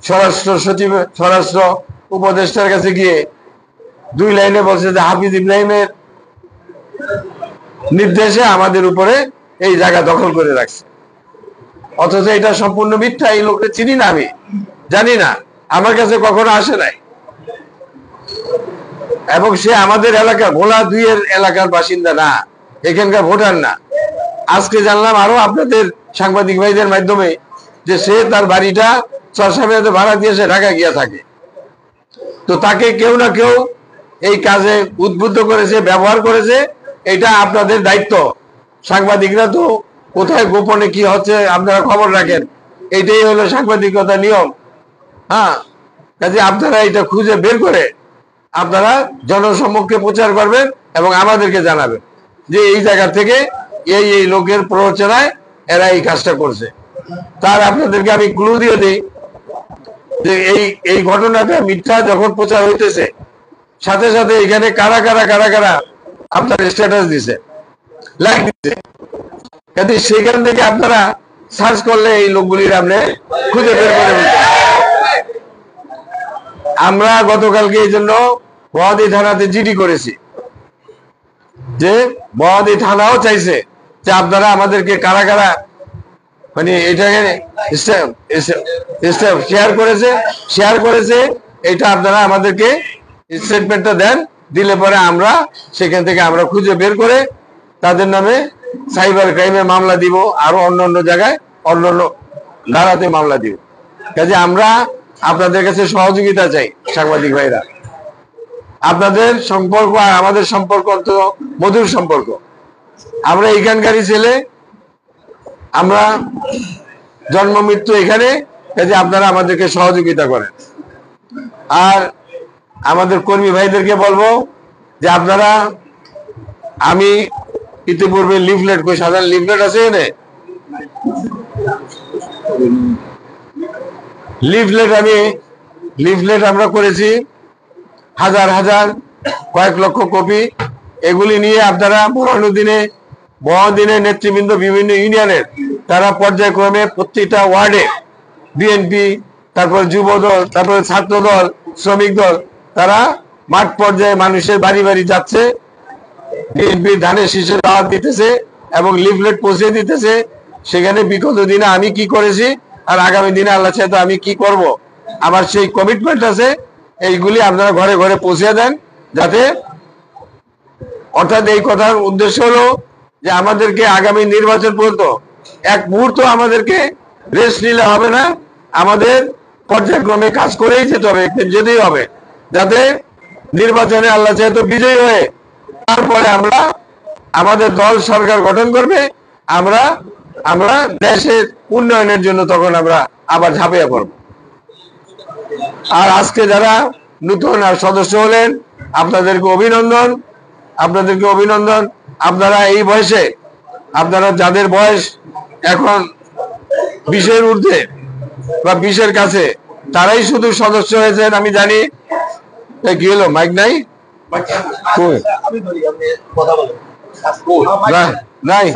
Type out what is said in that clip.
স্বরাষ্ট্র সচিব স্বরাষ্ট্র উপদেষ্টার কাছে গিয়ে 2 লাইনে বলছে যে হাফিজ ইব্রাহিমের নির্দেশে আমাদের উপরে এই জায়গা দখল করে রাখছে। অথচ এটা সম্পূর্ণ মিথ্যা। এই লোককে চিনি না, আমি জানি না, আমার কাছে কখনো আসে নাই, এবং সে আমাদের এলাকা ভোলা 2 এর এলাকার বাসিন্দা না, এখানকার ভোটার না। আজকে জানলাম আরো আপনাদের সাংবাদিক ভাইদের মাধ্যমে যে সে তার বাড়িটা চরসামিয়াতে ভাড়া দিয়ে সে ঢাকা গিয়া থাকে। তো তাকে কেউ না কেউ এই কাজে উদ্বুদ্ধ করেছে, ব্যবহার করেছে। এটা আপনাদের দায়িত্ব। সাংবাদিকরা তো কোথায় গোপনে কি হচ্ছে আপনারা খবর রাখেন, এইটাই হলো সাংবাদিকতার নিয়ম। হ্যাঁ, কাজে আপনারা এটা খুঁজে বের করে আপনারা জনসম্মুখে প্রচার করবেন এবং আমাদেরকে জানাবেন যে এই জায়গা থেকে এই লোকের প্ররোচনায় এরা এই কাজটা করছে। তার আপনাদেরকে আমি ক্লু দিয়ে দিই যে এই ঘটনাটা মিথ্যা যখন প্রচার হইতেছে, সাথে সাথে এখানে কারা কারা কারা কারা আপনার স্ট্যাটাস দিছে, লাইক দিছে, কাজে সেখান থেকে আপনারা সার্চ করলে এই লোকগুলির আপনি খুঁজে বের করে ফেলতে। আমরা গতকালকে এই জন্য বহাদি থানাতে জিডি করেছি, যে বহাদি থানাও চাইছে যে আপনারা আমাদেরকে কারা কারা মানে এটাকে শেয়ার করেছে এটা আপনারা আমাদেরকে স্টেটমেন্টটা দেন, দিলে পরে আমরা সেখান থেকে আমরা খুঁজে বের করে তাদের নামে সাইবার ক্রাইমে মামলা দিব, আরো অন্য জায়গায় অন্য ধারাতে মামলা দিব। কাজে আমরা আপনাদের কাছে সহযোগিতা চাই সাংবাদিক ভাইরা। আপনাদের সম্পর্ক আর আমাদের সম্পর্ক অন্তত মধুর সম্পর্ক। আমরা এখানকারই ছেলে, আমরা জন্ম মৃত্যু এখানে, কাজে আপনারা আমাদেরকে সহযোগিতা করেন। আর আমাদের কর্মী ভাইদেরকে বলবো যে আপনারা, আমি ইতিপূর্বে লিফলেট, কই সাধারণ লিফলেট আছে এনে, লিফলেট আমরা করেছি হাজার হাজার কয়েক লক্ষ কপি। এগুলি নিয়ে আপনারা বহুদিনে নেতৃবৃন্দ বিভিন্ন ইউনিয়নের তারা পর্যায়ক্রমে প্রত্যেকটা ওয়ার্ডে বিএনপি, তারপর যুব দল, তারপরে ছাত্র দল, শ্রমিক দল, তারা মাঠ পর্যায়ে মানুষের বাড়ি বাড়ি যাচ্ছে, বিএনপি ধানের শীষে দাওয়াত দিতেছে এবং লিফলেট পৌঁছে দিতেছে। সেখানে বিগত দিনে আমি কি করেছি আর আগামী দিনে আল্লাহ চাইতো আমি কি করব, আমার সেই কমিটমেন্ট আছে। এইগুলি আপনারা ঘরে ঘরে পৌঁছে দেন, যাতে, অর্থাৎ এই কথার উদ্দেশ্য হলো যে আমাদেরকে আগামী নির্বাচন পর্যন্ত এক মুহূর্ত আমাদেরকে রেস্ট নিলে হবে না, আমাদের পর্যায়ক্রমে কাজ করেই যেতে হবে, যেতেই হবে, যাতে নির্বাচনে আল্লাহ চাইতো বিজয়ী হয়ে তারপরে আমরা আমাদের দল সরকার গঠন করবে, আমরা দেশের উন্নয়নের জন্য তখন আমরা আবার ঝাঁপিয়ে পড়ব। আর আজকে যারা নতুন আর সদস্য হলেন, আপনাদেরকে অভিনন্দন। আপনারা এই বয়সে, আপনারা যাদের বয়স এখন 20-এর ঊর্ধ্বে বা 20-এর কাছে, তারাই শুধু সদস্য হয়েছেন আমি জানি। কি হলো, মাইক নাই? নাই।